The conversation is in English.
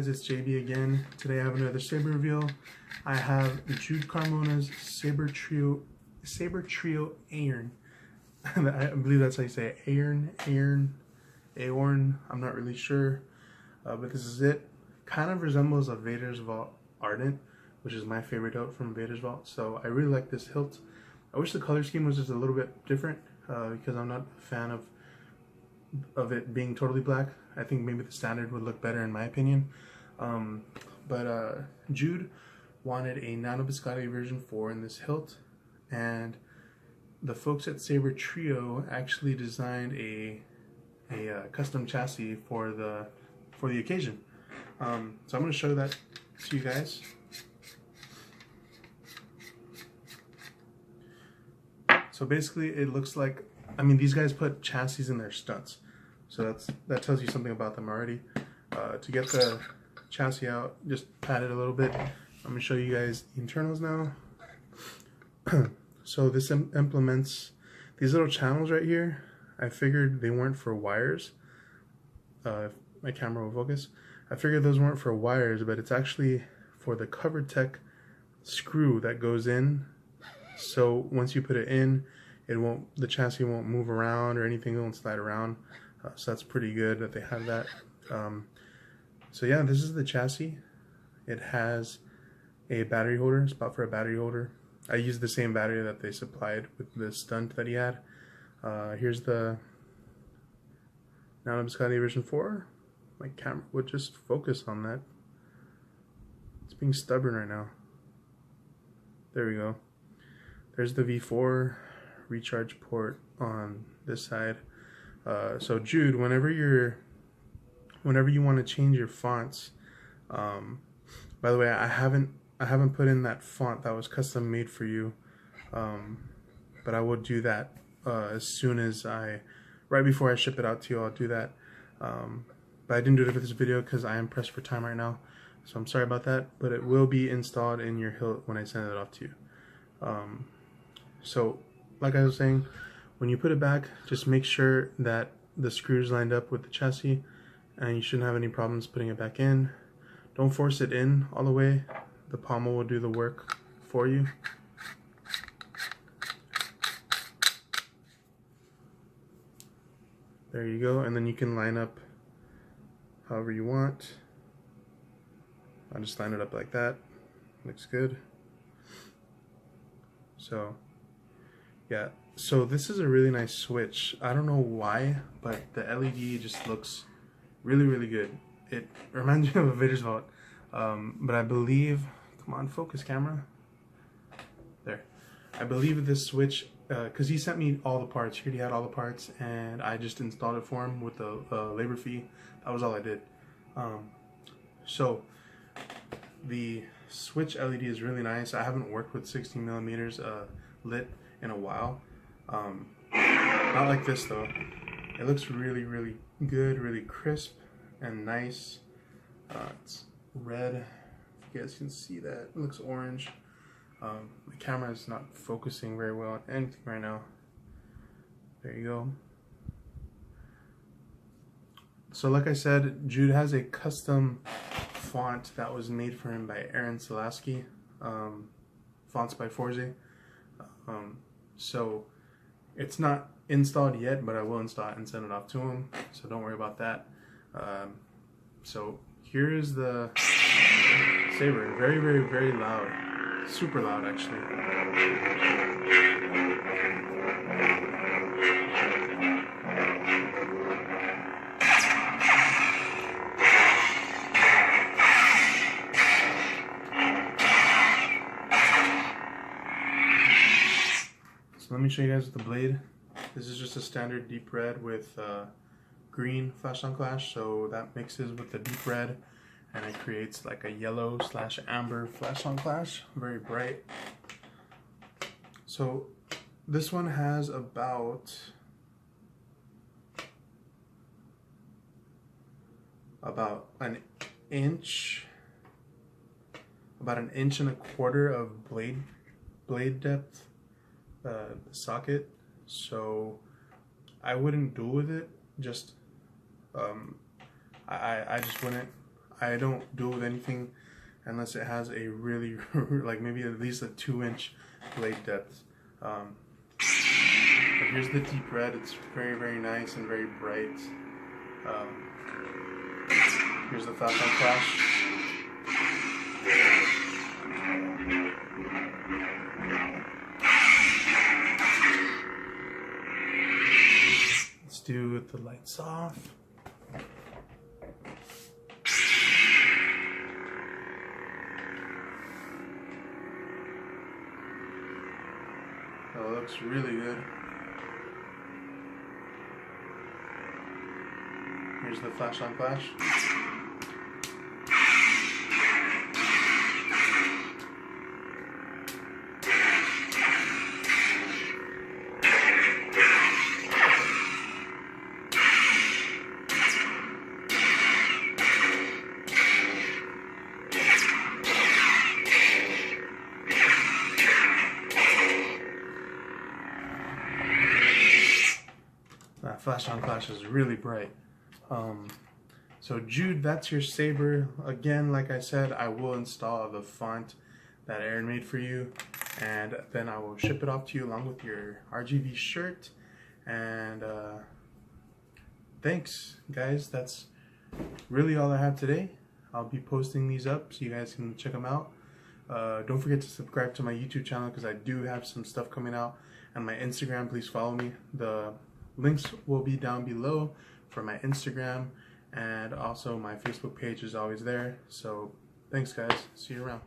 guys, it's JB again. Today I have another Saber reveal. I have Jude Carmona's Saber Trio Aeryn. I believe that's how you say it. Aeryn. I'm not really sure, but this is it. Kind of resembles a Vader's Vault Ardent, which is my favorite hilt from Vader's Vault. So I really like this hilt. I wish the color scheme was just a little bit different because I'm not a fan of it being totally black. I think maybe the standard would look better in my opinion. Jude wanted a Nano Biscotti version 4 in this hilt, and the folks at Saber Trio actually designed a custom chassis for the occasion. So I'm going to show that to you guys. So basically it looks like, I mean, these guys put chassis in their studs. So that tells you something about them already. To get the chassis out, just pat it a little bit. I'm going to show you guys the internals now. So this implements these little channels right here. I figured they weren't for wires. If my camera will focus. I figured those weren't for wires, but it's actually for the CoverTech screw that goes in. So once you put it in, the chassis won't move around or anything, won't slide around. So that's pretty good that they have that. So yeah, this is the chassis. It has a battery holder, spot for a battery holder. I used the same battery that they supplied with the stunt that he had. Here's the Nano Biscotti version 4. My camera would just focus on that. It's being stubborn right now. There we go. There's the V4 recharge port on this side. So Jude, whenever you want to change your fonts, by the way, I haven't put in that font that was custom made for you, but I will do that as soon as right before I ship it out to you. I'll do that, but I didn't do it for this video because I am pressed for time right now, so I'm sorry about that, but it will be installed in your hilt when I send it off to you. So like I was saying, when you put it back, just make sure that the screws lined up with the chassis, and you shouldn't have any problems putting it back in. Don't force it in all the way. The pommel will do the work for you. There you go, and then you can line up however you want. I'll just line it up like that. Looks good. So yeah, so this is a really nice switch. I don't know why, but the LED just looks really, really good. It reminds me of a Vader's Vault, but I believe, come on, focus camera. There. I believe this switch, because he sent me all the parts. He already had all the parts, and I just installed it for him with the labor fee. That was all I did. So the switch LED is really nice. I haven't worked with 16 millimeters lit in a while. Not like this though. It looks really, really good, really crisp and nice. It's red. If you guys can see that, it looks orange. The camera is not focusing very well on anything right now. There you go. So like I said, Jude has a custom font that was made for him by Aeryn NBv4, fonts by Forze. So it's not installed yet, but I will install it and send it off to him, so don't worry about that. So here is the Saber. Very, very, very loud. Super loud, actually. So let me show you guys the blade. This is just a standard deep red with green flash on clash, so that mixes with the deep red and it creates like a yellow / amber flash on clash, very bright. So this one has about an inch, about an inch and a quarter of blade depth, socket. So I wouldn't duel with it. Just I just wouldn't. I don't do it with anything unless it has a really, like maybe at least a 2-inch blade depth. But here's the deep red. It's very, very nice and very bright. Here's the flash on flash. Let's do with the lights off. Oh, it looks really good. Here's the flash on flash. That flash on flash is really bright. So Jude, that's your Saber. Again, like I said, I will install the font that Aeryn made for you, and then I will ship it off to you along with your RGB shirt. And thanks guys, that's really all I have today. I'll be posting these up so you guys can check them out. Don't forget to subscribe to my YouTube channel because I do have some stuff coming out, and my Instagram, please follow me. The links will be down below for my Instagram, and also my Facebook page is always there. So thanks guys, see you around.